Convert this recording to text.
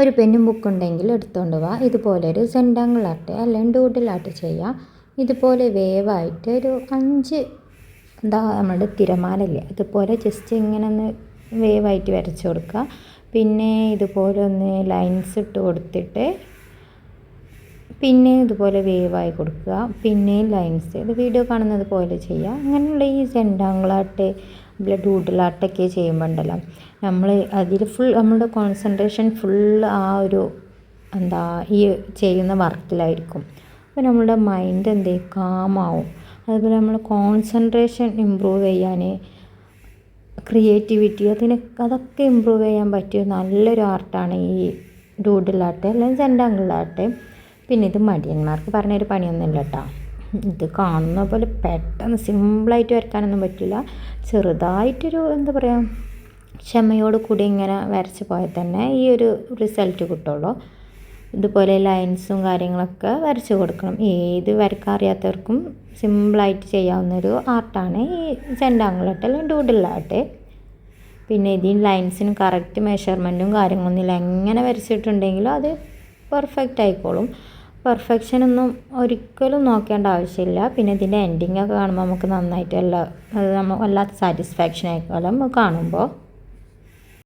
ഒരു പെന്നും ബുക്കുണ്ടെങ്കിൽ എടുത്തുകൊണ്ട് വാ. ഇതുപോലെ ഒരു സെൻറ്റാങ്കിൾ ആർട്ട് അല്ലെങ്കിൽ ഡൂഡിൽ ആർട്ട് ചെയ്യാം. ഇതുപോലെ വേവായിട്ട് ഒരു 5 നമ്മുടെ തിരമാലയില്ലേ അതുപോലെ ജസ്റ്റ് ഇങ്ങനെ ഒന്ന് വേവായിട്ട് വരച്ച് കൊടുക്കുക. പിന്നെ ഇതുപോലെ ഒന്ന് ലൈൻസ് ഇട്ട് കൊടുത്തിട്ട് പിന്നെ ഇതുപോലെ വേവായി കൊടുക്കുക. പിന്നെയും ലൈൻസ് ഇത് വീഡിയോ കാണുന്നത് പോലെ ചെയ്യുക. അങ്ങനെയുള്ള ഈ സെൻറ്റാങ്കിൾ ആർട്ട് ഡൂഡിൽ ആർട്ടൊക്കെ ചെയ്യുമ്പോൾ ഉണ്ടല്ലോ നമ്മൾ അതിൽ ഫുൾ നമ്മുടെ കോൺസെൻട്രേഷൻ ഫുൾ ആ ഒരു ഈ ചെയ്യുന്ന വർക്കിലായിരിക്കും. അപ്പോൾ നമ്മുടെ മൈൻഡ് കാമാവും. അതുപോലെ നമ്മൾ കോൺസെൻട്രേഷൻ ഇമ്പ്രൂവ് ചെയ്യാൻ ക്രിയേറ്റിവിറ്റി അതൊക്കെ ഇമ്പ്രൂവ് ചെയ്യാൻ പറ്റിയ നല്ലൊരു ആർട്ടാണ് ഈ ഡൂഡിൽ ആർട്ട് അല്ലെങ്കിൽ സെൻറ്റാങ്കിൾ ആർട്ട്. പിന്നെ ഇത് മടിയന്മാർക്ക് പറഞ്ഞൊരു പണിയൊന്നുമില്ല കേട്ടോ. ഇത് കാണുന്ന പോലെ പെട്ടെന്ന് സിമ്പിളായിട്ട് വരയ്ക്കാനൊന്നും പറ്റില്ല. ചെറുതായിട്ടൊരു ക്ഷമയോട് കൂടി ഇങ്ങനെ വരച്ച് പോയാൽ തന്നെ ഈ ഒരു റിസൾട്ട് കിട്ടുള്ളൂ. ഇതുപോലെ ലൈൻസും കാര്യങ്ങളൊക്കെ വരച്ച് കൊടുക്കണം. ഏത് വരയ്ക്കാൻ അറിയാത്തവർക്കും സിമ്പിളായിട്ട് ചെയ്യാവുന്നൊരു ആർട്ടാണ് ഈ സെൻറ്റാങ്കിൾ ആർട്ട് അല്ലെങ്കിൽ ഡൂഡിൽ ആർട്ട്. പിന്നെ ഇതിന് ലൈൻസിന് കറക്റ്റ് മെഷർമെൻറ്റും കാര്യങ്ങളൊന്നുമില്ല. എങ്ങനെ വരച്ചിട്ടുണ്ടെങ്കിലും അത് പെർഫെക്റ്റ് ആയിക്കോളും. പെർഫെക്ഷനൊന്നും ഒരിക്കലും നോക്കേണ്ട ആവശ്യമില്ല. പിന്നെ ഇതിൻ്റെ എൻഡിങ്ങൊക്കെ കാണുമ്പോൾ നമുക്ക് നന്നായിട്ട് അത് നമ്മൾ വല്ലാത്ത സാറ്റിസ്ഫാക്ഷൻ ആയിക്കോളും കാണുമ്പോൾ.